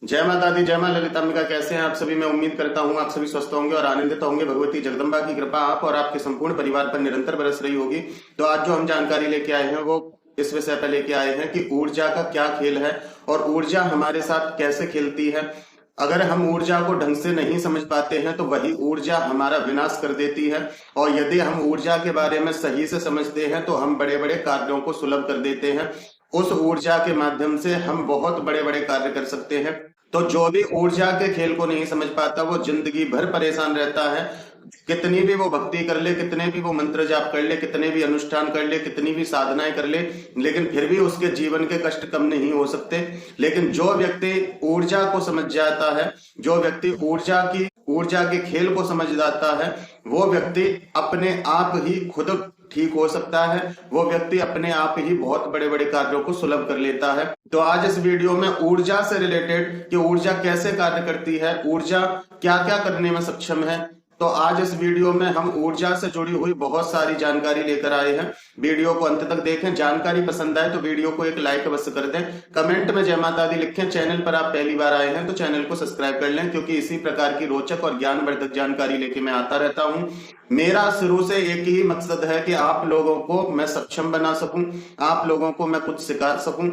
जय माता दी, जय मां ललितांबिका। कैसे हैं आप सभी? मैं उम्मीद करता हूं आप सभी स्वस्थ होंगे और आनंदित होंगे। भगवती जगदम्बा की कृपा आप और आपके संपूर्ण परिवार पर निरंतर बरस रही होगी। तो आज जो हम जानकारी लेके आए हैं वो इस विषय पर लेके आए हैं कि ऊर्जा का क्या खेल है और ऊर्जा हमारे साथ कैसे खेलती है। अगर हम ऊर्जा को ढंग से नहीं समझ पाते हैं तो वही ऊर्जा हमारा विनाश कर देती है, और यदि हम ऊर्जा के बारे में सही से समझते हैं तो हम बड़े बड़े कार्यों को सुलभ कर देते हैं। उस ऊर्जा के माध्यम से हम बहुत बड़े बड़े कार्य कर सकते हैं। तो जो भी ऊर्जा के खेल को नहीं समझ पाता वो जिंदगी भर परेशान रहता है। कितनी भी वो भक्ति कर ले, कितने भी वो मंत्र जाप कर ले, कितने भी अनुष्ठान कर ले, कितनी भी साधनाएं कर ले, लेकिन फिर भी उसके जीवन के कष्ट कम नहीं हो सकते। लेकिन जो व्यक्ति ऊर्जा को समझ जाता है, जो व्यक्ति ऊर्जा के खेल को समझ जाता है, वो व्यक्ति अपने आप ही खुद ठीक हो सकता है। वो व्यक्ति अपने आप ही बहुत बड़े बड़े कार्यों को सुलभ कर लेता है। तो आज इस वीडियो में ऊर्जा से रिलेटेड कि ऊर्जा कैसे कार्य करती है, ऊर्जा क्या क्या करने में सक्षम है, तो आज इस वीडियो में हम ऊर्जा से जुड़ी हुई बहुत सारी जानकारी लेकर आए हैं। वीडियो को अंत तक देखें। जानकारी पसंद आए तो वीडियो को एक लाइक अवश्य कर दें। कमेंट में जय माता दी लिखें। चैनल पर आप पहली बार आए हैं तो चैनल को सब्सक्राइब कर लें, क्योंकि इसी प्रकार की रोचक और ज्ञानवर्धक जानकारी लेके मैं आता रहता हूं। मेरा शुरू से एक ही मकसद है कि आप लोगों को मैं सक्षम बना सकूं, आप लोगों को मैं कुछ सिखा सकूं।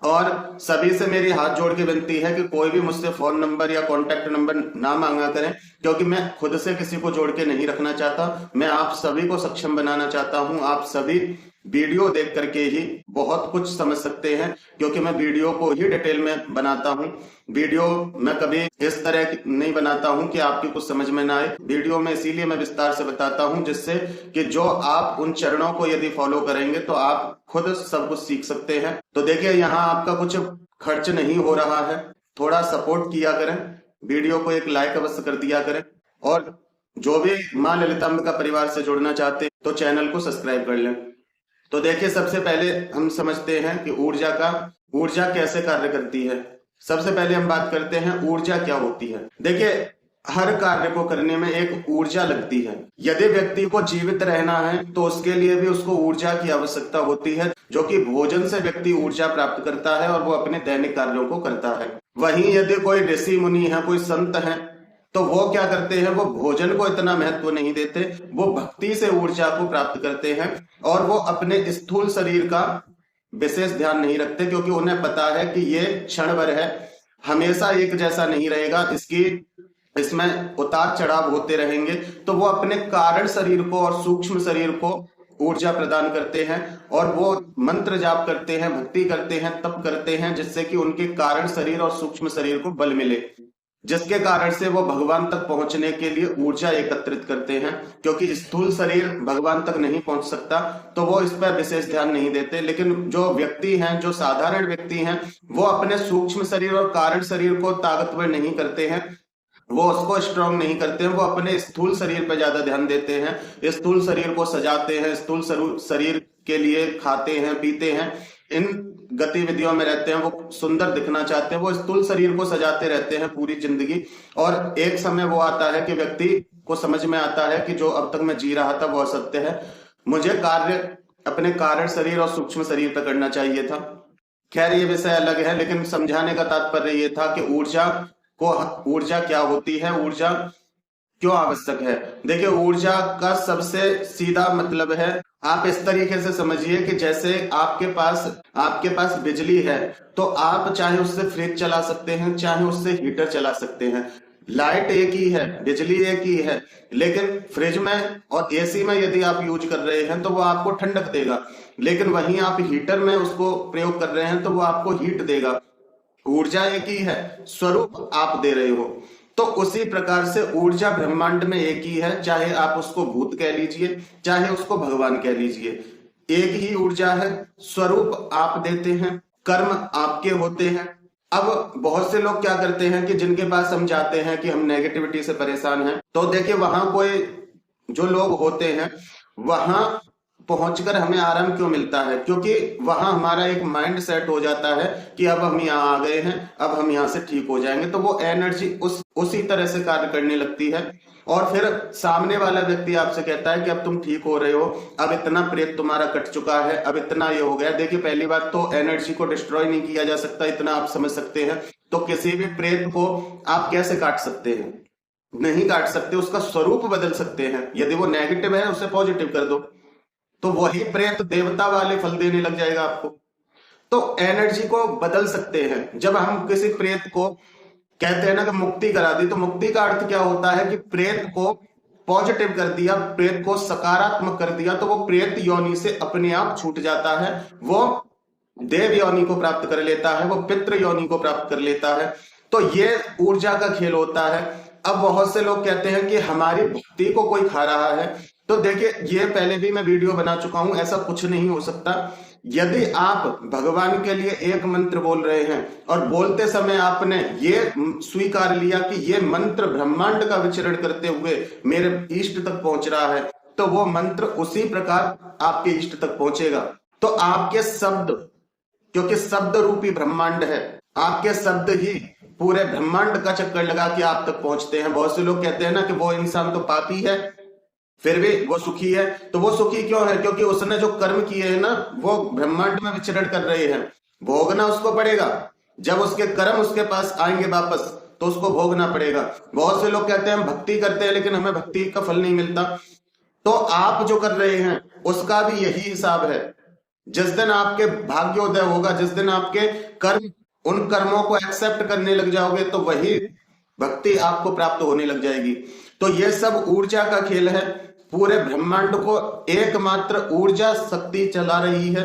और सभी से मेरी हाथ जोड़ के विनती है कि कोई भी मुझसे फोन नंबर या कॉन्टैक्ट नंबर ना मांगा करें, क्योंकि मैं खुद से किसी को जोड़ के नहीं रखना चाहता। मैं आप सभी को सक्षम बनाना चाहता हूं। आप सभी वीडियो देख करके ही बहुत कुछ समझ सकते हैं, क्योंकि मैं वीडियो को ही डिटेल में बनाता हूं। वीडियो मैं कभी इस तरह नहीं बनाता हूं कि आपकी कुछ समझ में ना आए। वीडियो में इसीलिए मैं विस्तार से बताता हूं, जिससे कि जो आप उन चरणों को यदि फॉलो करेंगे तो आप खुद सब कुछ सीख सकते हैं। तो देखिए, यहाँ आपका कुछ खर्च नहीं हो रहा है। थोड़ा सपोर्ट किया करें, वीडियो को एक लाइक अवश्य कर दिया करें, और जो भी मां ललितांबिका परिवार से जुड़ना चाहते हैं तो चैनल को सब्सक्राइब कर लें। तो देखिए, सबसे पहले हम समझते हैं कि ऊर्जा कैसे कार्य करती है। सबसे पहले हम बात करते हैं ऊर्जा क्या होती है। देखिए, हर कार्य को करने में एक ऊर्जा लगती है। यदि व्यक्ति को जीवित रहना है तो उसके लिए भी उसको ऊर्जा की आवश्यकता होती है, जो कि भोजन से व्यक्ति ऊर्जा प्राप्त करता है और वो अपने दैनिक कार्यों को करता है। वहीं यदि कोई ऋषि मुनि है, कोई संत है, तो वो क्या करते हैं, वो भोजन को इतना महत्व नहीं देते, वो भक्ति से ऊर्जा को प्राप्त करते हैं, और वो अपने स्थूल शरीर का विशेष ध्यान नहीं रखते, क्योंकि उन्हें पता है कि ये क्षण भर है, हमेशा एक जैसा नहीं रहेगा, इसमें उतार चढ़ाव होते रहेंगे। तो वो अपने कारण शरीर को और सूक्ष्म शरीर को ऊर्जा प्रदान करते हैं, और वो मंत्र जाप करते हैं, भक्ति करते हैं, तप करते हैं, जिससे कि उनके कारण शरीर और सूक्ष्म शरीर को बल मिले, जिसके कारण से वो भगवान तक पहुंचने के लिए ऊर्जा एकत्रित करते हैं। क्योंकि स्थूल शरीर भगवान तक नहीं पहुंच सकता, तो वो इस पर विशेष ध्यान नहीं देते। लेकिन जो व्यक्ति हैं, जो साधारण व्यक्ति हैं, वो अपने सूक्ष्म शरीर और कारण शरीर को ताकतवर नहीं करते हैं, वो उसको स्ट्रांग नहीं करते हैं, वो अपने स्थूल शरीर पर ज्यादा ध्यान देते हैं, स्थूल शरीर को सजाते हैं, स्थूल शरीर के लिए खाते हैं, पीते हैं, इन गतिविधियों में रहते हैं। वो सुंदर दिखना चाहते हैं, वो स्थूल शरीर को सजाते रहते हैं पूरी जिंदगी। और एक समय वो आता है कि व्यक्ति को समझ में आता है कि जो अब तक मैं जी रहा था वो असत्य है, मुझे कार्य अपने कारण शरीर और सूक्ष्म शरीर पर करना चाहिए था। खैर, ये विषय अलग है, लेकिन समझाने का तात्पर्य ये था कि ऊर्जा क्या होती है, ऊर्जा क्यों आवश्यक है। देखिए, ऊर्जा का सबसे सीधा मतलब है, आप इस तरीके से समझिए कि जैसे आपके पास बिजली है, तो आप चाहे उससे फ्रिज चला सकते हैं, चाहे उससे हीटर चला सकते हैं। लाइट एक ही है, बिजली एक ही है, लेकिन फ्रिज में और एसी में यदि आप यूज कर रहे हैं तो वो आपको ठंडक देगा, लेकिन वहीं आप हीटर में उसको प्रयोग कर रहे हैं तो वो आपको हीट देगा। ऊर्जा एक ही है, स्वरूप आप दे रहे हो। तो उसी प्रकार से ऊर्जा ब्रह्मांड में एक ही है, चाहे आप उसको भूत कह लीजिए, चाहे उसको भगवान कह लीजिए, एक ही ऊर्जा है। स्वरूप आप देते हैं, कर्म आपके होते हैं। अब बहुत से लोग क्या करते हैं कि जिनके पास हम जाते हैं कि हम नेगेटिविटी से परेशान हैं, तो देखिए, वहां कोई जो लोग होते हैं, वहां पहुंचकर हमें आराम क्यों मिलता है, क्योंकि वहां हमारा एक माइंड सेट हो जाता है कि अब हम यहाँ आ गए हैं, अब हम यहाँ से ठीक हो जाएंगे। तो वो एनर्जी उसी तरह से कार्य करने लगती है, और फिर सामने वाला व्यक्ति आपसे कहता है कि अब तुम ठीक हो रहे हो, अब इतना प्रेत तुम्हारा कट चुका है, अब इतना ये हो गया। देखिए, पहली बात तो एनर्जी को डिस्ट्रॉय नहीं किया जा सकता, इतना आप समझ सकते हैं। तो किसी भी प्रेत को आप कैसे काट सकते हैं? नहीं काट सकते, उसका स्वरूप बदल सकते हैं। यदि वो नेगेटिव है उसे पॉजिटिव कर दो, तो वही प्रेत देवता वाले फल देने लग जाएगा आपको। तो एनर्जी को बदल सकते हैं। जब हम किसी प्रेत को कहते हैं ना कि मुक्ति करा दी, तो मुक्ति का अर्थ क्या होता है कि प्रेत को पॉजिटिव कर दिया, प्रेत को सकारात्मक कर दिया, तो वो प्रेत योनि से अपने आप छूट जाता है, वो देव योनि को प्राप्त कर लेता है, वो पितृ योनि को प्राप्त कर लेता है। तो ये ऊर्जा का खेल होता है। अब बहुत से लोग कहते हैं कि हमारी भक्ति को कोई खा रहा है। तो देखिए, ये पहले भी मैं वीडियो बना चुका हूं, ऐसा कुछ नहीं हो सकता। यदि आप भगवान के लिए एक मंत्र बोल रहे हैं और बोलते समय आपने ये स्वीकार लिया कि ये मंत्र ब्रह्मांड का विचरण करते हुए मेरे इष्ट तक पहुंच रहा है, तो वो मंत्र उसी प्रकार आपके इष्ट तक पहुंचेगा। तो आपके शब्द, क्योंकि शब्द रूपी ब्रह्मांड है, आपके शब्द ही पूरे ब्रह्मांड का चक्कर लगा के आप तक पहुंचते हैं। बहुत से लोग कहते हैं ना कि वो इंसान तो पापी है फिर भी वो सुखी है। तो वो सुखी क्यों है? क्योंकि उसने जो कर्म किए हैं ना, वो ब्रह्मांड में विचरण कर रहे हैं, भोगना उसको पड़ेगा। जब उसके कर्म उसके पास आएंगे वापस, तो उसको भोगना पड़ेगा। बहुत से लोग कहते हैं हम भक्ति करते हैं लेकिन हमें भक्ति का फल नहीं मिलता। तो आप जो कर रहे हैं उसका भी यही हिसाब है। जिस दिन आपके भाग्योदय होगा, जिस दिन आपके कर्म, उन कर्मों को एक्सेप्ट करने लग जाओगे, तो वही भक्ति आपको प्राप्त होने लग जाएगी। तो ये सब ऊर्जा का खेल है। पूरे ब्रह्मांड को एकमात्र ऊर्जा शक्ति चला रही है।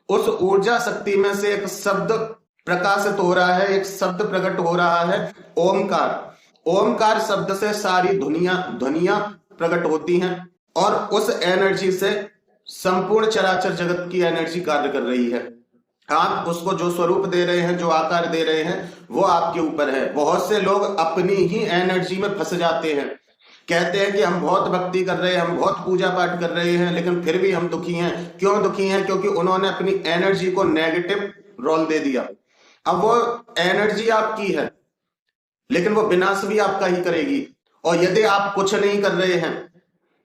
उस ऊर्जा शक्ति में से एक शब्द प्रकाशित हो रहा है, एक शब्द प्रकट हो रहा है, ओमकार। ओमकार शब्द से सारी ध्वनियां प्रकट होती हैं और उस एनर्जी से संपूर्ण चराचर जगत की एनर्जी कार्य कर रही है। आप उसको जो स्वरूप दे रहे हैं, जो आकार दे रहे हैं, वो आपके ऊपर है। बहुत से लोग अपनी ही एनर्जी में फंस जाते हैं, कहते हैं कि हम बहुत भक्ति कर रहे हैं, हम बहुत पूजा पाठ कर रहे हैं, लेकिन फिर भी हम दुखी हैं। क्यों दुखी हैं? क्योंकि उन्होंने अपनी एनर्जी को नेगेटिव रोल दे दिया। अब वो एनर्जी आपकी है, लेकिन वो विनाश भी आपका ही करेगी। और यदि आप कुछ नहीं कर रहे हैं,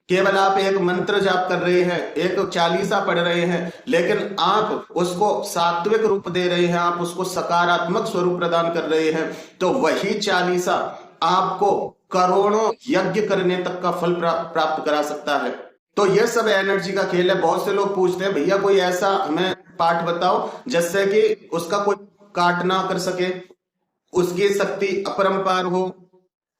केवल आप एक मंत्र जाप कर रहे हैं, एक चालीसा पढ़ रहे हैं, लेकिन आप उसको सात्विक रूप दे रहे हैं, आप उसको सकारात्मक स्वरूप प्रदान कर रहे हैं, तो वही चालीसा आपको करोड़ों यज्ञ करने तक का फल प्राप्त करा सकता है। तो ये सब एनर्जी का खेल है। बहुत से लोग पूछते हैं भैया कोई ऐसा हमें पाठ बताओ जिससे कि उसका कोई काट ना कर सके, उसकी शक्ति अपरंपार हो,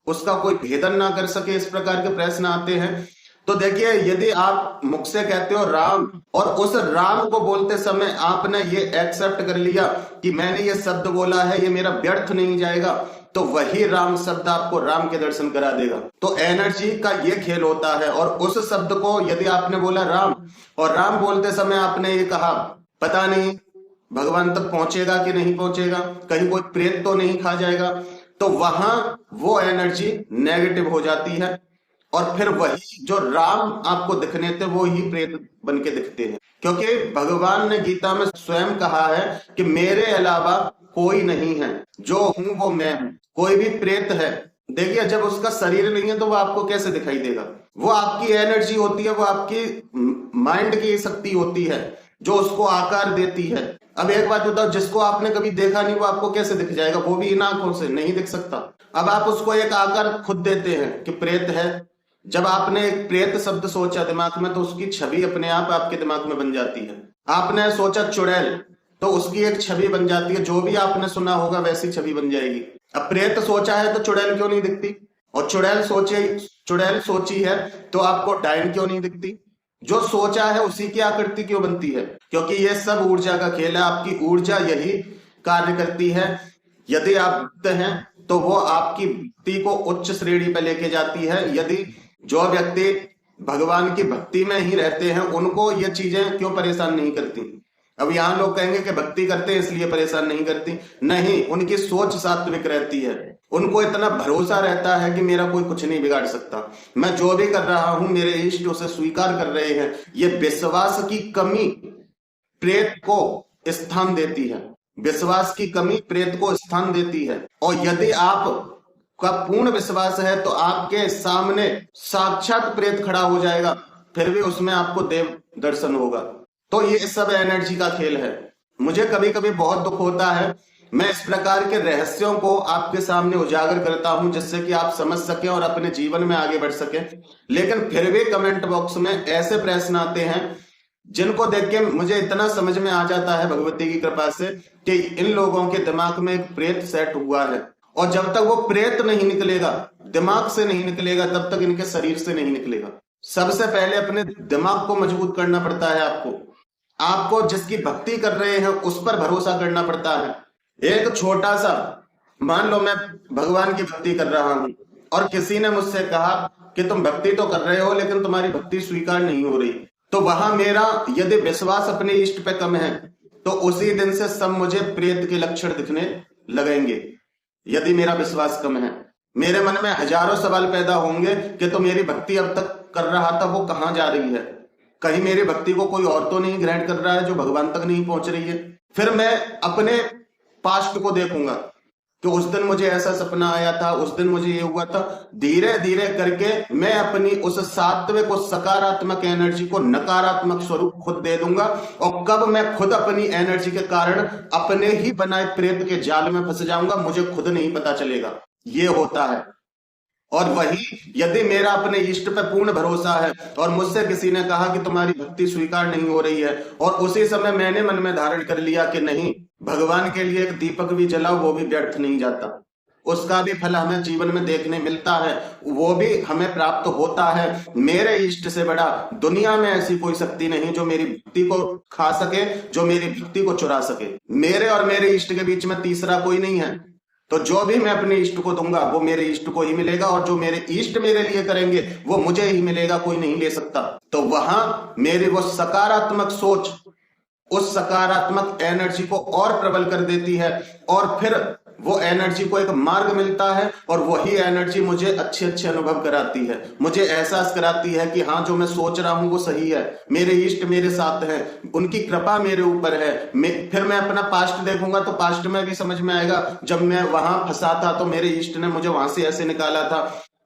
उसका कोई भेदन ना कर सके, इस प्रकार के प्रश्न आते हैं। तो देखिए, यदि आप मुख से कहते हो राम, और उस राम को बोलते समय आपने ये एक्सेप्ट कर लिया कि मैंने ये शब्द बोला है, ये मेरा व्यर्थ नहीं जाएगा, तो वही राम शब्द आपको राम के दर्शन करा देगा। तो एनर्जी का ये खेल होता है। और उस शब्द को यदि आपने बोला राम, और राम बोलते समय आपने ये कहा पता नहीं भगवान तक पहुंचेगा कि नहीं पहुंचेगा, कहीं कोई प्रेत तो नहीं खा जाएगा, तो वहां वो एनर्जी नेगेटिव हो जाती है। और फिर वही जो राम आपको दिखने थे वो ही प्रेत बन के दिखते हैं। क्योंकि भगवान ने गीता में स्वयं कहा है कि मेरे अलावा कोई नहीं है, जो हूं वो मैं हूं। कोई भी प्रेत है, देखिए जब उसका शरीर नहीं है तो वो आपको कैसे दिखाई देगा? वो आपकी एनर्जी होती है, वो आपकी माइंड की शक्ति होती है जो उसको आकार देती है। अब एक बात बताओ, जिसको आपने कभी देखा नहीं वो आपको कैसे दिख जाएगा? वो भी इन आंखों से नहीं दिख सकता। अब आप उसको एक आकार खुद देते हैं कि प्रेत है। जब आपने एक प्रेत शब्द सोचा दिमाग में, तो उसकी छवि अपने आप आपके दिमाग में बन जाती है। आपने सोचा चुड़ैल, तो उसकी एक छवि बन जाती है, जो भी आपने सुना होगा वैसी छवि बन जाएगी। अब प्रेत सोचा है तो चुड़ैल क्यों नहीं दिखती? और चुड़ैल सोची है तो आपको डायन क्यों नहीं दिखती? जो सोचा है उसी की आकृति क्यों बनती है? क्योंकि ये सब ऊर्जा का खेल है। आपकी ऊर्जा यही कार्य करती है। यदि आप भक्त हैं तो वो आपकी भक्ति को उच्च श्रेणी पर लेके जाती है। यदि जो व्यक्ति भगवान की भक्ति में ही रहते हैं, उनको ये चीजें क्यों परेशान नहीं करती? अब यहाँ लोग कहेंगे कि भक्ति करते हैं इसलिए परेशान नहीं करती। नहीं, उनकी सोच सात्विक रहती है। उनको इतना भरोसा रहता है कि मेरा कोई कुछ नहीं बिगाड़ सकता, मैं जो भी कर रहा हूं मेरे इष्ट उसे स्वीकार कर रहे हैं। ये विश्वास की कमी प्रेत को स्थान देती है। विश्वास की कमी प्रेत को स्थान देती है। और यदि आप का पूर्ण विश्वास है तो आपके सामने साक्षात प्रेत खड़ा हो जाएगा, फिर भी उसमें आपको देव दर्शन होगा। तो ये सब एनर्जी का खेल है। मुझे कभी कभी बहुत दुख होता है मैं इस प्रकार के रहस्यों को आपके सामने उजागर करता हूं जिससे कि आप समझ सकें और अपने जीवन में आगे बढ़ सकें। लेकिन फिर भी कमेंट बॉक्स में ऐसे प्रश्न आते हैं जिनको देख के मुझे इतना समझ में आ जाता है भगवती की कृपा से कि इन लोगों के दिमाग में एक प्रेत सेट हुआ है, और जब तक वो प्रेत नहीं निकलेगा, दिमाग से नहीं निकलेगा, तब तक इनके शरीर से नहीं निकलेगा। सबसे पहले अपने दिमाग को मजबूत करना पड़ता है। आपको जिसकी भक्ति कर रहे हैं उस पर भरोसा करना पड़ता है। एक छोटा सा, मान लो मैं भगवान की भक्ति कर रहा हूं और किसी ने मुझसे कहा कि तुम भक्ति तो कर रहे हो लेकिन तुम्हारी भक्ति स्वीकार नहीं हो रही, तो वहां मेरा यदि विश्वास अपने इष्ट पे कम है तो उसी दिन से सब मुझे प्रेत के लक्षण दिखने लगेंगे। यदि मेरा विश्वास कम है, मेरे मन में हजारों सवाल पैदा होंगे कि तो मेरी भक्ति अब तक कर रहा था वो कहां जा रही है, कहीं मेरी भक्ति को कोई और तो नहीं ग्रहण कर रहा है जो भगवान तक नहीं पहुंच रही है। फिर मैं अपने पास्ट को देखूंगा कि उस दिन मुझे ऐसा सपना आया था, उस दिन मुझे ये हुआ था। धीरे धीरे करके मैं अपनी उस सात्विक उस सकारात्मक एनर्जी को नकारात्मक स्वरूप खुद दे दूंगा, और कब मैं खुद अपनी एनर्जी के कारण अपने ही बनाए प्रेत के जाल में फंस जाऊंगा मुझे खुद नहीं पता चलेगा। ये होता है। और वही यदि मेरा अपने इष्ट पे पूर्ण भरोसा है और मुझसे किसी ने कहा कि तुम्हारी भक्ति स्वीकार नहीं हो रही है, और उसी समय मैंने मन में धारण कर लिया कि नहीं, भगवान के लिए एक दीपक भी जलाओ वो भी व्यर्थ नहीं जाता, उसका भी फल हमें जीवन में देखने मिलता है, वो भी हमें प्राप्त होता है। मेरे इष्ट से बड़ा दुनिया में ऐसी कोई शक्ति नहीं जो मेरी भक्ति को खा सके, जो मेरी भक्ति को चुरा सके। मेरे और मेरे इष्ट के बीच में तीसरा कोई नहीं है। तो जो भी मैं अपने इष्ट को दूंगा वो मेरे इष्ट को ही मिलेगा, और जो मेरे इष्ट मेरे लिए करेंगे वो मुझे ही मिलेगा, कोई नहीं ले सकता। तो वहां मेरी वो सकारात्मक सोच उस सकारात्मक एनर्जी को और प्रबल कर देती है, और फिर वो एनर्जी को एक मार्ग मिलता है, और वही एनर्जी मुझे अच्छे अच्छे अनुभव कराती है, मुझे एहसास कराती है कि हाँ जो मैं सोच रहा हूं वो सही है, मेरे इष्ट मेरे साथ हैं, उनकी कृपा मेरे ऊपर है। फिर मैं अपना पास्ट देखूंगा तो पास्ट में भी समझ में आएगा जब मैं वहां फंसा था तो मेरे इष्ट ने मुझे वहां से ऐसे निकाला था।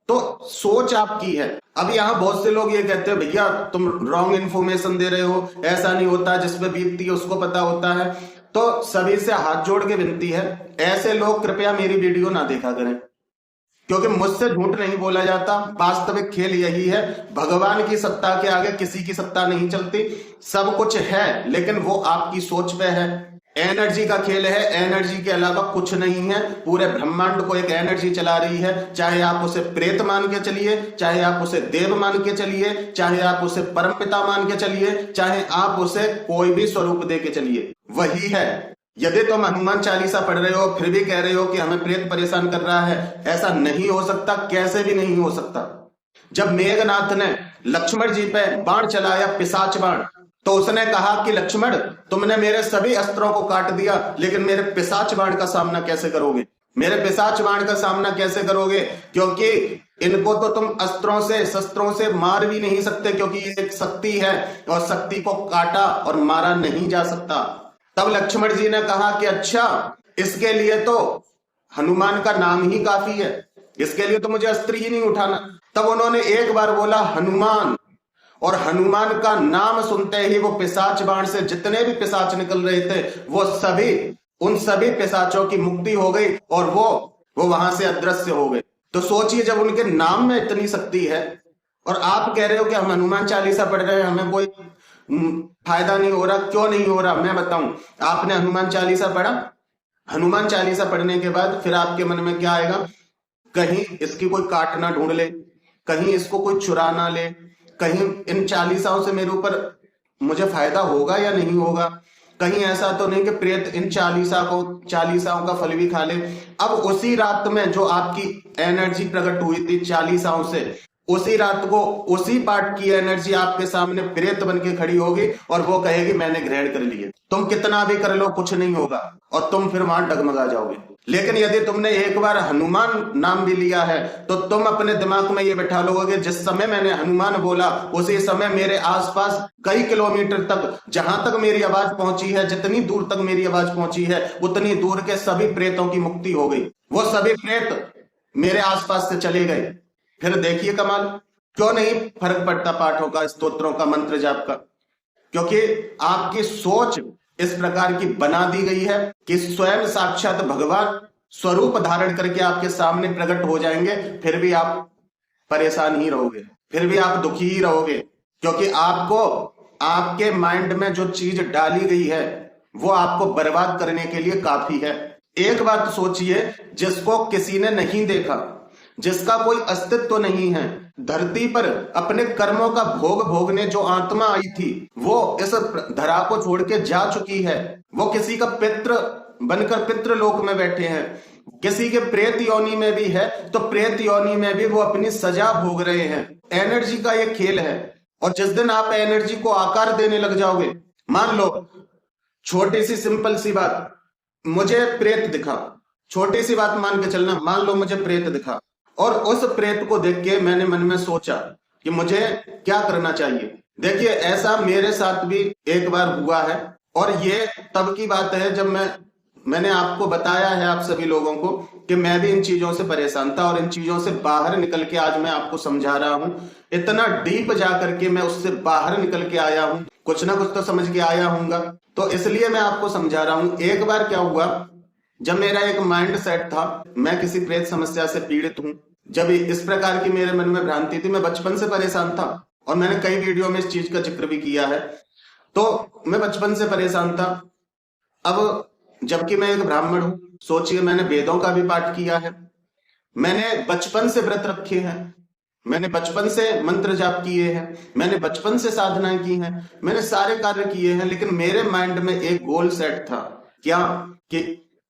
तो सोच आपकी है। अब यहाँ बहुत से लोग ये कहते हैं भैया तुम रॉन्ग इन्फॉर्मेशन दे रहे हो, ऐसा नहीं होता, जिसपे बीतती है उसको पता होता है। तो सभी से हाथ जोड़ के विनती है, ऐसे लोग कृपया मेरी वीडियो ना देखा करें, क्योंकि मुझसे झूठ नहीं बोला जाता। वास्तविक खेल यही है, भगवान की सत्ता के आगे किसी की सत्ता नहीं चलती। सब कुछ है लेकिन वो आपकी सोच पे है। एनर्जी का खेल है, एनर्जी के अलावा कुछ नहीं है। पूरे ब्रह्मांड को एक एनर्जी चला रही है, चाहे आप उसे प्रेत मान के चलिए, चाहे आप उसे देव मान के चलिए, चाहे आप उसे परमपिता मान के चलिए, चाहे आप उसे कोई भी स्वरूप दे के चलिए, वही है। यदि तुम हनुमान चालीसा पढ़ रहे हो फिर भी कह रहे हो कि हमें प्रेत परेशान कर रहा है, ऐसा नहीं हो सकता, कैसे भी नहीं हो सकता। जब मेघनाथ ने लक्ष्मण जी पे बाण चलाया, पिशाच बाण, तो उसने कहा कि लक्ष्मण तुमने मेरे सभी अस्त्रों को काट दिया लेकिन मेरे पिशाच बाण का सामना कैसे करोगे, मेरे पिशाच बाण का सामना कैसे करोगे, क्योंकि इनको तो तुम अस्त्रों से शस्त्रों से मार भी नहीं सकते, क्योंकि ये एक शक्ति है और शक्ति को काटा और मारा नहीं जा सकता। तब लक्ष्मण जी ने कहा कि अच्छा, इसके लिए तो हनुमान का नाम ही काफी है, इसके लिए तो मुझे अस्त्र ही नहीं उठाना। तब उन्होंने एक बार बोला हनुमान, और हनुमान का नाम सुनते ही वो पिशाच बाण से जितने भी पिशाच निकल रहे थे वो सभी, उन सभी पिशाचों की मुक्ति हो गई और वो वहां से अदृश्य हो गए। तो सोचिए, जब उनके नाम में इतनी शक्ति है और आप कह रहे हो कि हम हनुमान चालीसा पढ़ रहे हैं, हमें कोई फायदा नहीं हो रहा। क्यों नहीं हो रहा मैं बताऊं। आपने हनुमान चालीसा पढ़ा, हनुमान चालीसा पढ़ने के बाद फिर आपके मन में क्या आएगा, कहीं इसकी कोई काटना ढूंढ ले, कहीं इसको कोई चुरा ना ले, कहीं इन चालीसाओं से मेरे ऊपर मुझे फायदा होगा या नहीं होगा, कहीं ऐसा तो नहीं कि प्रेत इन चालीसाओं का फल भी खा ले। अब उसी रात में जो आपकी एनर्जी प्रकट हुई थी चालीसाओं से, उसी रात को उसी पाठ की एनर्जी आपके सामने प्रेत बन के खड़ी होगी और वो कहेगी मैंने ग्रहण कर लिए। तुम कितना भी कर लो कुछ नहीं होगा और तुम फिर वहां डगमगा जाओगे। लेकिन यदि तुमने एक बार हनुमान नाम भी लिया है तो तुम अपने दिमाग में ये बैठा लोगे, जिस समय मैंने हनुमान बोला उसी समय मेरे आसपास कई किलोमीटर तक, जहां तक मेरी आवाज पहुंची है, जितनी दूर तक मेरी आवाज पहुंची है, उतनी दूर के सभी प्रेतों की मुक्ति हो गई। वो सभी प्रेत मेरे आसपास से चले गए। फिर देखिए कमाल, क्यों नहीं फर्क पड़ता पाठों का, स्तोत्रों का, मंत्र जाप का, क्योंकि आपकी सोच इस प्रकार की बना दी गई है कि स्वयं साक्षात भगवान स्वरूप धारण करके आपके सामने प्रकट हो जाएंगे, फिर भी आप परेशान ही रहोगे, फिर भी आप दुखी ही रहोगे, क्योंकि आपको आपके माइंड में जो चीज डाली गई है वो आपको बर्बाद करने के लिए काफी है। एक बात सोचिए, जिसको किसी ने नहीं देखा, जिसका कोई अस्तित्व नहीं है, धरती पर अपने कर्मों का भोग भोगने जो आत्मा आई थी वो इस धरा को छोड़ के जा चुकी है। वो किसी का पितृ बनकर पितृ लोक में बैठे हैं, किसी के प्रेत योनि में भी है तो प्रेत योनि में भी वो अपनी सजा भोग रहे हैं। एनर्जी का ये खेल है, और जिस दिन आप एनर्जी को आकार देने लग जाओगे, मान लो छोटी सी सिंपल सी बात, मुझे प्रेत दिखा, छोटी सी बात मान के चलना, मान लो मुझे प्रेत दिखा और उस प्रेत को देख के मैंने मन में सोचा कि मुझे क्या करना चाहिए। देखिए, ऐसा मेरे साथ भी एक बार हुआ है, और ये तब की बात है जब मैंने आपको बताया है आप सभी लोगों को कि मैं भी इन चीजों से परेशान था, और इन चीजों से बाहर निकल के आज मैं आपको समझा रहा हूं। इतना डीप जा करके मैं उससे बाहर निकल के आया हूं, कुछ ना कुछ तो समझ के आया हूंगा, तो इसलिए मैं आपको समझा रहा हूं। एक बार क्या हुआ, जब मेरा एक माइंड सेट था, मैं किसी प्रेत समस्या से पीड़ित हूं, जब इस प्रकार की मेरे मन में भ्रांति थी, मैं बचपन से परेशान था, और मैंने कई वीडियो में इस चीज का जिक्र भी किया है, तो मैं बचपन से परेशान था। अब जबकि मैं एक ब्राह्मण हूं, सोचिए, मैंने वेदों का भी पाठ किया है, मैंने बचपन से व्रत रखे हैं, मैंने बचपन से मंत्र जाप किए हैं, मैंने बचपन से साधनाएं की हैं, मैंने सारे कार्य किए हैं, लेकिन मेरे माइंड में एक गोल सेट था, क्या कि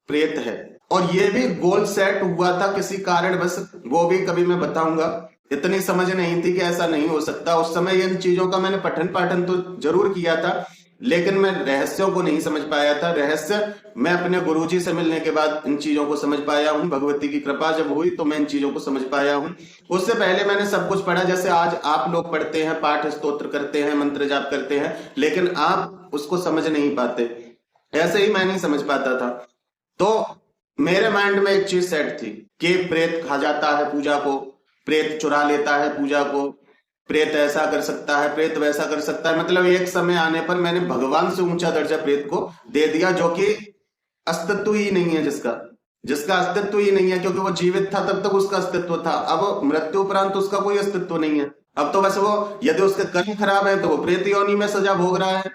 प्रेत है। और ये भी गोल सेट हुआ था किसी कारण, बस वो भी कभी मैं बताऊंगा। इतनी समझ नहीं थी कि ऐसा नहीं हो सकता। उस समय इन चीजों का मैंने पठन पाठन तो जरूर किया था, लेकिन मैं रहस्यों को नहीं समझ पाया था। रहस्य मैं अपने गुरुजी से मिलने के बाद इन चीजों को समझ पाया हूँ। भगवती की कृपा जब हुई तो मैं इन चीजों को समझ पाया हूँ। उससे पहले मैंने सब कुछ पढ़ा, जैसे आज आप लोग पढ़ते हैं, पाठ स्तोत्र करते हैं, मंत्र जाप करते हैं, लेकिन आप उसको समझ नहीं पाते। ऐसे ही मैं नहीं समझ पाता था। तो मेरे माइंड में एक चीज सेट थी कि प्रेत खा जाता है पूजा को, प्रेत चुरा लेता है पूजा को, प्रेत ऐसा कर सकता है, प्रेत वैसा कर सकता है। मतलब एक समय आने पर मैंने भगवान से ऊंचा दर्जा प्रेत को दे दिया, जो कि अस्तित्व ही नहीं है, जिसका अस्तित्व ही नहीं है, क्योंकि वो जीवित था तब तक उसका अस्तित्व था। अब मृत्यु उपरांत उसका कोई अस्तित्व नहीं है। अब तो बस वो, यदि उसके कर्म खराब है तो वो प्रेत योनि में सजा भोग रहा है,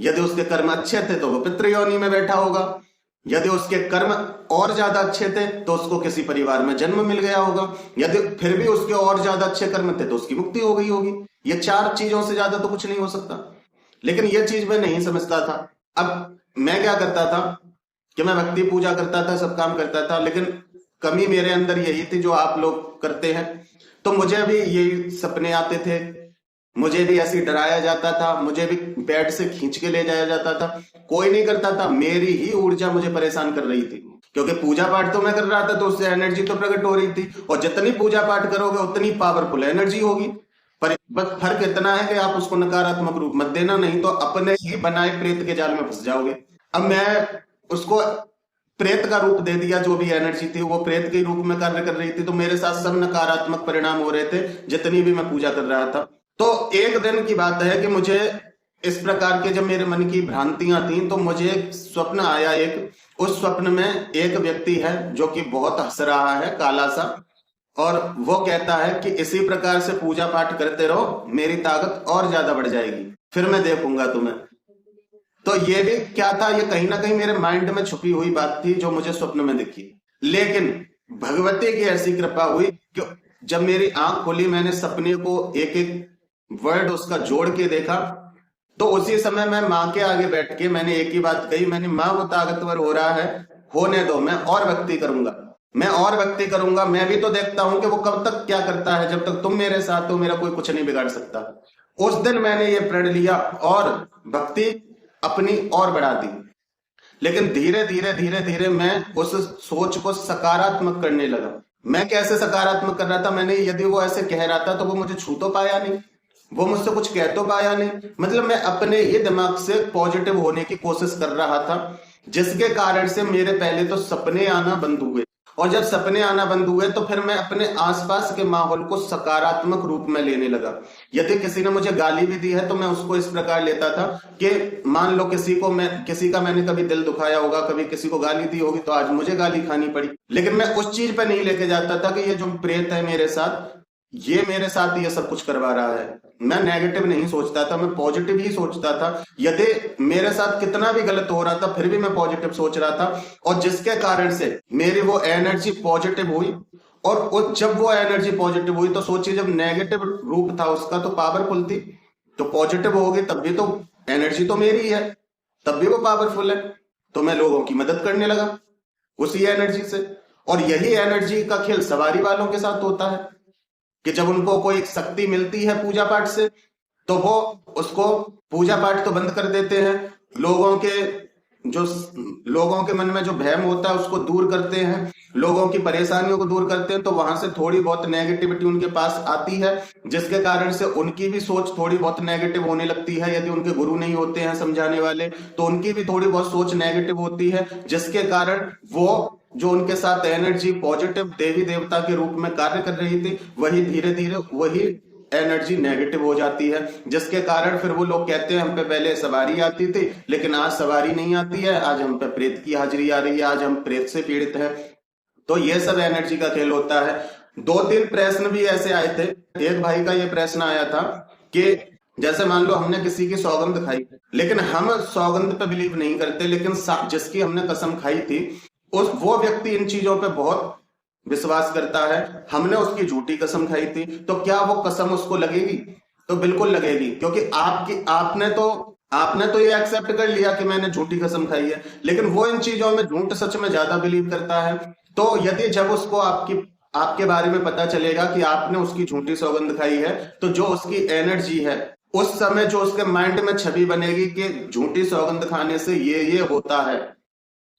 यदि उसके कर्म अच्छे थे तो वो पितृ योनि में बैठा होगा, यदि उसके कर्म और ज्यादा अच्छे थे तो उसको किसी परिवार में जन्म मिल गया होगा, यदि फिर भी उसके और ज्यादा अच्छे कर्म थे तो उसकी मुक्ति हो गई होगी। ये चार चीजों से ज्यादा तो कुछ नहीं हो सकता। लेकिन ये चीज मैं नहीं समझता था। अब मैं क्या करता था कि मैं भक्ति पूजा करता था, सब काम करता था, लेकिन कमी मेरे अंदर यही थी जो आप लोग करते हैं। तो मुझे भी यही सपने आते थे, मुझे भी ऐसे डराया जाता था, मुझे भी बेड से खींच के ले जाया जाता था। कोई नहीं करता था, मेरी ही ऊर्जा मुझे परेशान कर रही थी, क्योंकि पूजा पाठ तो मैं कर रहा था तो उससे एनर्जी तो प्रकट हो रही थी, और जितनी पूजा पाठ करोगे उतनी पावरफुल एनर्जी होगी। पर बस फर्क इतना है कि आप उसको नकारात्मक रूप मत देना, नहीं तो अपने ही बनाए प्रेत के जाल में फंस जाओगे। अब मैं उसको प्रेत का रूप दे दिया, जो भी एनर्जी थी वो प्रेत के रूप में कार्य कर रही थी, तो मेरे साथ सब नकारात्मक परिणाम हो रहे थे जितनी भी मैं पूजा कर रहा था। तो एक दिन की बात है कि मुझे इस प्रकार के जब मेरे मन की भ्रांतियां थी तो मुझे एक स्वप्न आया। उस स्वप्न में एक व्यक्ति है जो कि बहुत हंस रहा है, काला सा, और वो कहता है कि इसी प्रकार से पूजा पाठ करते रहो, मेरी ताकत और ज्यादा बढ़ जाएगी, फिर मैं देखूंगा तुम्हें। तो ये भी क्या था, ये कहीं ना कहीं मेरे माइंड में छुपी हुई बात थी जो मुझे स्वप्न में दिखी। लेकिन भगवती की ऐसी कृपा हुई कि जब मेरी आंख खोली, मैंने सपने को एक एक वर्ड उसका जोड़ के देखा, तो उसी समय मैं माँ के आगे बैठ के मैंने एक ही बात कही, मैंने माँ वो ताकतवर हो रहा है, होने दो, मैं और भक्ति करूंगा, मैं और भक्ति करूंगा, मैं भी तो देखता हूं कि वो कब तक क्या करता है, जब तक तुम मेरे साथ हो मेरा कोई कुछ नहीं बिगाड़ सकता। उस दिन मैंने ये प्रण लिया और भक्ति अपनी और बढ़ा दी। लेकिन धीरे धीरे धीरे धीरे मैं उस सोच को सकारात्मक करने लगा। मैं कैसे सकारात्मक कर रहा था, मैंने यदि वो ऐसे कह रहा था तो वो मुझे छू तो पाया नहीं, वो मुझसे कुछ कह तो पाया नहीं, मतलब मैं अपने ही दिमाग से पॉजिटिव होने की कोशिश कर रहा था, जिसके कारण से मेरे पहले तो सपने आना बंद हुए। और जब सपने आना बंद हुए तो फिर मैं अपने आसपास के माहौल को सकारात्मक रूप में लेने लगा। यदि किसी ने मुझे गाली भी दी है तो मैं उसको इस प्रकार लेता था कि मान लो किसी का मैंने कभी दिल दुखाया होगा, कभी किसी को गाली दी होगी तो आज मुझे गाली खानी पड़ी, लेकिन मैं उस चीज पे नहीं लेके जाता था कि ये जो प्रेत है मेरे साथ, ये मेरे साथ ये सब कुछ करवा रहा है। मैं नेगेटिव नहीं सोचता था, मैं पॉजिटिव ही सोचता था। यदि मेरे साथ कितना भी गलत हो रहा था फिर भी मैं पॉजिटिव सोच रहा था, और जिसके कारण से मेरी वो एनर्जी पॉजिटिव हुई। और जब वो एनर्जी पॉजिटिव हुई तो सोचिए, जब नेगेटिव रूप था उसका तो पावरफुल थी, तो पॉजिटिव होगी तब भी तो एनर्जी तो मेरी है, तब भी वो पावरफुल है। तो मैं लोगों की मदद करने लगा उसी एनर्जी से। और यही एनर्जी का खेल सवारी वालों के साथ होता है कि जब उनको कोई शक्ति मिलती है पूजा पाठ से तो वो उसको पूजा पाठ तो बंद कर देते हैं, लोगों के मन में जो भ्रम होता है उसको दूर करते हैं, लोगों की परेशानियों को दूर करते हैं। तो वहां से थोड़ी बहुत नेगेटिविटी उनके पास आती है, जिसके कारण से उनकी भी सोच थोड़ी बहुत नेगेटिव होने लगती है। यदि उनके गुरु नहीं होते हैं समझाने वाले तो उनकी भी थोड़ी बहुत सोच नेगेटिव होती है, जिसके कारण वो जो उनके साथ एनर्जी पॉजिटिव देवी देवता के रूप में कार्य कर रही थी वही धीरे धीरे वही एनर्जी नेगेटिव हो जाती है, जिसके कारण फिर वो लोग कहते हैं हम पे पहले सवारी आती थी लेकिन आज सवारी नहीं आती है, आज हम पे प्रेत की हाजिरी आ रही है, आज हम प्रेत से पीड़ित हैं। तो ये सब एनर्जी का खेल होता है। 2-3 प्रश्न भी ऐसे आए थे। एक भाई का ये प्रश्न आया था कि जैसे मान लो हमने किसी की सौगंध खाई, लेकिन हम सौगंध पे बिलीव नहीं करते, लेकिन जिसकी हमने कसम खाई थी वो व्यक्ति इन चीजों पे बहुत विश्वास करता है। हमने उसकी झूठी कसम खाई थी तो क्या वो कसम उसको लगेगी? तो बिल्कुल लगेगी, क्योंकि आपने तो ये एक्सेप्ट कर लिया कि मैंने झूठी कसम खाई है, लेकिन वो इन चीजों में झूठ सच में ज्यादा बिलीव करता है। तो यदि जब उसको आपके बारे में पता चलेगा कि आपने उसकी झूठी सौगंध खाई है तो जो उसकी एनर्जी है उस समय जो उसके माइंड में छवि बनेगी कि झूठी सौगंध खाने से ये होता है,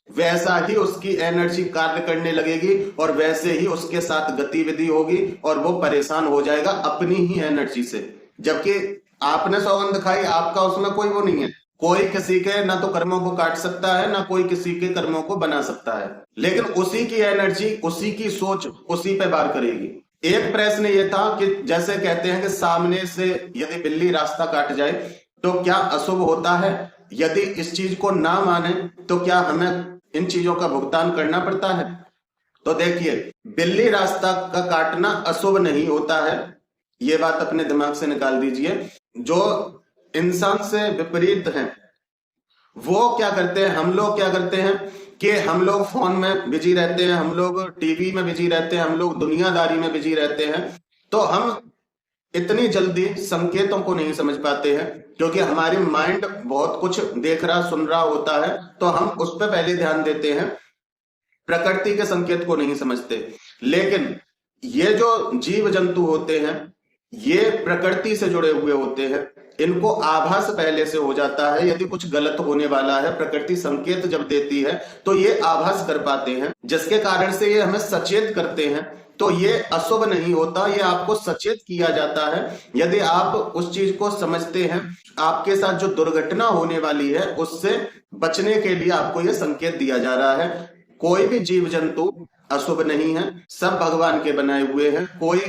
वैसा ही उसकी एनर्जी कार्य करने लगेगी और वैसे ही उसके साथ गतिविधि होगी और वो परेशान हो जाएगा अपनी ही एनर्जी से। जबकि आपने सौगंध खाई, आपका उसमें कोई वो नहीं है, कोई किसी के ना तो कर्मों को काट सकता है ना कोई किसी के कर्मों को बना सकता है, लेकिन उसी की एनर्जी उसी की सोच उसी पे वार करेगी। एक प्रश्न ये था कि जैसे कहते हैं कि सामने से यदि बिल्ली रास्ता काट जाए तो क्या अशुभ होता है? यदि इस चीज को ना माने तो क्या हमें इन चीजों का भुगतान करना पड़ता है? तो देखिए, बिल्ली रास्ता का काटना अशुभ नहीं होता है, ये बात अपने दिमाग से निकाल दीजिए। जो इंसान से विपरीत हैं वो क्या करते हैं, हम लोग क्या करते हैं कि हम लोग फोन में बिजी रहते हैं, हम लोग टीवी में बिजी रहते हैं, हम लोग दुनियादारी में बिजी रहते हैं, तो हम इतनी जल्दी संकेतों को नहीं समझ पाते हैं, क्योंकि हमारी माइंड बहुत कुछ देख रहा सुन रहा होता है तो हम उस पर पहले ध्यान देते हैं, प्रकृति के संकेत को नहीं समझते। लेकिन ये जो जीव जंतु होते हैं ये प्रकृति से जुड़े हुए होते हैं, इनको आभास पहले से हो जाता है। यदि कुछ गलत होने वाला है, प्रकृति संकेत जब देती है तो ये आभास कर पाते हैं, जिसके कारण से ये हमें सचेत करते हैं। तो ये अशुभ नहीं होता, ये आपको सचेत किया जाता है। यदि आप उस चीज को समझते हैं, आपके साथ जो दुर्घटना होने वाली है उससे बचने के लिए आपको ये संकेत दिया जा रहा है। कोई भी जीव जंतु अशुभ नहीं है, सब भगवान के बनाए हुए हैं। कोई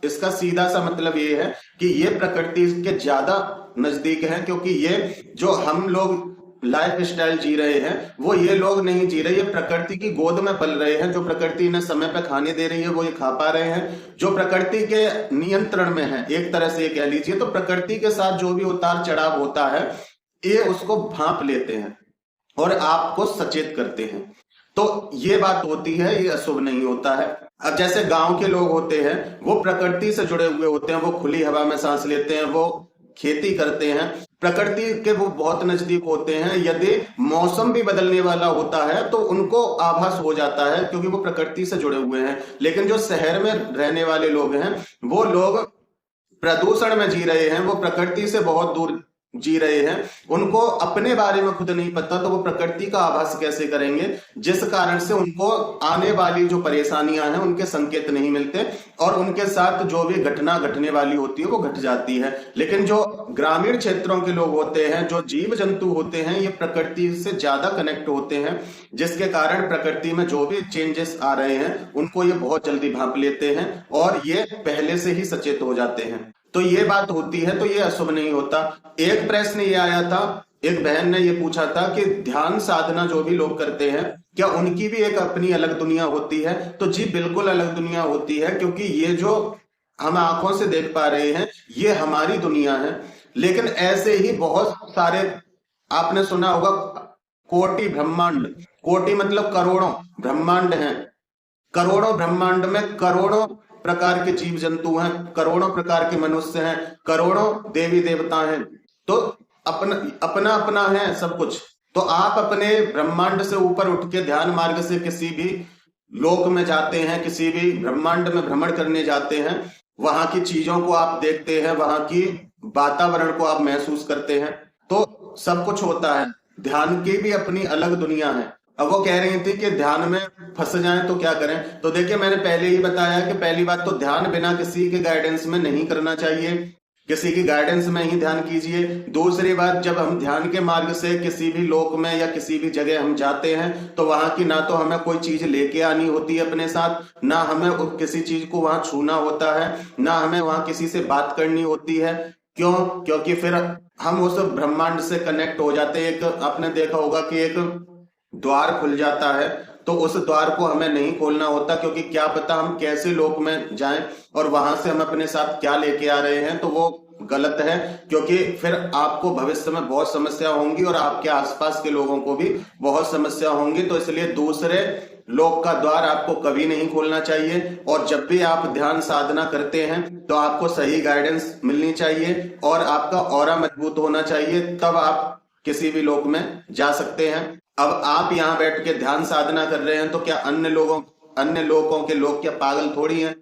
इसका सीधा सा मतलब ये है कि ये प्रकृति के ज्यादा नजदीक है, क्योंकि ये जो हम लोग लाइफ स्टाइल जी रहे हैं वो ये लोग नहीं जी रहे, ये प्रकृति की गोद में पल रहे हैं। जो प्रकृति इन्हें समय पे खाने दे रही है वो ये खा पा रहे हैं, जो प्रकृति के नियंत्रण में है, एक तरह से ये कह लीजिए। तो प्रकृति के साथ जो भी उतार चढ़ाव होता है ये उसको भांप लेते हैं और आपको सचेत करते हैं। तो ये बात होती है, ये अशुभ नहीं होता है। अब जैसे गांव के लोग होते हैं वो प्रकृति से जुड़े हुए होते हैं, वो खुली हवा में सांस लेते हैं, वो खेती करते हैं, प्रकृति के वो बहुत नजदीक होते हैं। यदि मौसम भी बदलने वाला होता है तो उनको आभास हो जाता है, क्योंकि वो प्रकृति से जुड़े हुए हैं। लेकिन जो शहर में रहने वाले लोग हैं वो लोग प्रदूषण में जी रहे हैं, वो प्रकृति से बहुत दूर जी रहे हैं, उनको अपने बारे में खुद नहीं पता, तो वो प्रकृति का आभास कैसे करेंगे, जिस कारण से उनको आने वाली जो परेशानियां हैं उनके संकेत नहीं मिलते और उनके साथ जो भी घटना घटने वाली होती है वो घट जाती है। लेकिन जो ग्रामीण क्षेत्रों के लोग होते हैं, जो जीव जंतु होते हैं, ये प्रकृति से ज्यादा कनेक्ट होते हैं, जिसके कारण प्रकृति में जो भी चेंजेस आ रहे हैं उनको ये बहुत जल्दी भांप लेते हैं और ये पहले से ही सचेत हो जाते हैं। तो ये बात होती है, तो ये अशुभ नहीं होता। एक प्रश्न ये आया था, एक बहन ने ये पूछा था कि ध्यान साधना जो भी लोग करते हैं, क्या उनकी भी एक अपनी अलग दुनिया होती है? तो जी बिल्कुल अलग दुनिया होती है, क्योंकि ये जो हम आंखों से देख पा रहे हैं ये हमारी दुनिया है। लेकिन ऐसे ही बहुत सारे, आपने सुना होगा कोटि ब्रह्मांड, कोटि मतलब करोड़ों ब्रह्मांड हैं, करोड़ों ब्रह्मांड में करोड़ों प्रकार के जीव जंतु हैं, करोड़ों प्रकार के मनुष्य हैं, करोड़ों देवी देवता हैं। तो अपना अपना अपना है सब कुछ। तो आप अपने ब्रह्मांड से ऊपर उठ के ध्यान मार्ग से किसी भी लोक में जाते हैं, किसी भी ब्रह्मांड में भ्रमण करने जाते हैं, वहां की चीजों को आप देखते हैं, वहां की वातावरण को आप महसूस करते हैं, तो सब कुछ होता है। ध्यान की भी अपनी अलग दुनिया है। अब वो कह रही थी कि ध्यान में फंस जाएं तो क्या करें? तो देखिए, मैंने पहले ही बताया कि पहली बात तो ध्यान बिना किसी के गाइडेंस में नहीं करना चाहिए, किसी की गाइडेंस में ही ध्यान कीजिए। दूसरी बात, जब हम ध्यान के मार्ग से किसी भी लोक में या किसी भी जगह हम जाते हैं तो वहां की ना तो हमें कोई चीज लेके आनी होती है अपने साथ, ना हमें किसी चीज को वहां छूना होता है, ना हमें वहां किसी से बात करनी होती है। क्यों? क्योंकि फिर हम उस ब्रह्मांड से कनेक्ट हो जाते हैं। एक आपने देखा होगा कि एक द्वार खुल जाता है, तो उस द्वार को हमें नहीं खोलना होता, क्योंकि क्या पता हम कैसे लोक में जाएं और वहां से हम अपने साथ क्या लेके आ रहे हैं, तो वो गलत है। क्योंकि फिर आपको भविष्य में बहुत समस्या होंगी और आपके आसपास के लोगों को भी बहुत समस्या होंगी। तो इसलिए दूसरे लोक का द्वार आपको कभी नहीं खोलना चाहिए। और जब भी आप ध्यान साधना करते हैं तो आपको सही गाइडेंस मिलनी चाहिए और आपका ऑरा मजबूत होना चाहिए, तब आप किसी भी लोक में जा सकते हैं। अब आप यहाँ बैठ के ध्यान साधना कर रहे हैं, तो क्या अन्य लोगों के लोग क्या पागल थोड़ी हैं?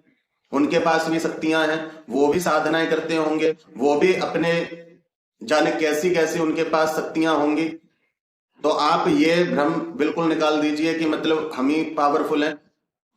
उनके पास भी शक्तियां हैं, वो भी साधनाएं करते होंगे, वो भी अपने जाने कैसी कैसी उनके पास शक्तियां होंगी। तो आप ये भ्रम बिल्कुल निकाल दीजिए कि मतलब हम ही पावरफुल हैं।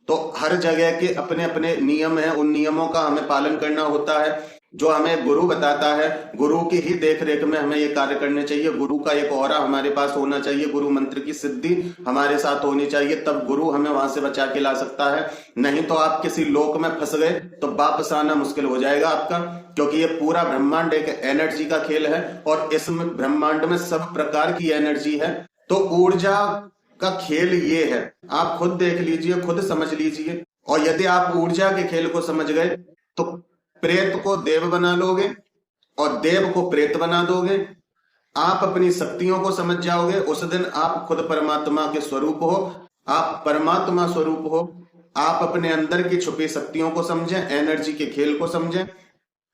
तो हर जगह के अपने अपने नियम हैं, उन नियमों का हमें पालन करना होता है। जो हमें गुरु बताता है, गुरु की ही देख रेख में हमें ये कार्य करने चाहिए। गुरु का एक ऑरा हमारे पास होना चाहिए, गुरु मंत्र की सिद्धि हमारे साथ होनी चाहिए, तब गुरु हमें वहां से बचा के ला सकता है। नहीं तो आप किसी लोक में फंस गए तो वापस आना मुश्किल हो जाएगा आपका, क्योंकि ये पूरा ब्रह्मांड एक एनर्जी का खेल है और इस ब्रह्मांड में सब प्रकार की एनर्जी है। तो ऊर्जा का खेल ये है, आप खुद देख लीजिए, खुद समझ लीजिए। और यदि आप ऊर्जा के खेल को समझ गए तो प्रेत को देव बना लोगे और देव को प्रेत बना दोगे। आप अपनी शक्तियों को समझ जाओगे, उस दिन आप खुद परमात्मा के स्वरूप हो, आप परमात्मा स्वरूप हो। आप अपने अंदर की छुपी शक्तियों को समझें, एनर्जी के खेल को समझें,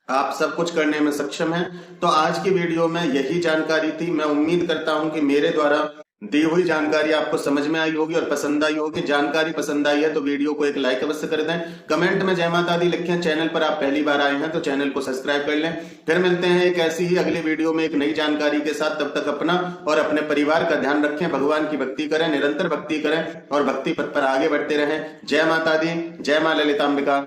आप सब कुछ करने में सक्षम हैं। तो आज की वीडियो में यही जानकारी थी। मैं उम्मीद करता हूं कि मेरे द्वारा दी हुई जानकारी आपको समझ में आई होगी और पसंद आई होगी। जानकारी पसंद आई है तो वीडियो को एक लाइक अवश्य कर दें, कमेंट में जय माता दी लिखें। चैनल पर आप पहली बार आए हैं तो चैनल को सब्सक्राइब कर लें। फिर मिलते हैं एक ऐसी ही अगली वीडियो में एक नई जानकारी के साथ। तब तक अपना और अपने परिवार का ध्यान रखें, भगवान की भक्ति करें, निरंतर भक्ति करें और भक्ति पथ पर आगे बढ़ते रहें। जय माता दी, जय मां ललितांबिका।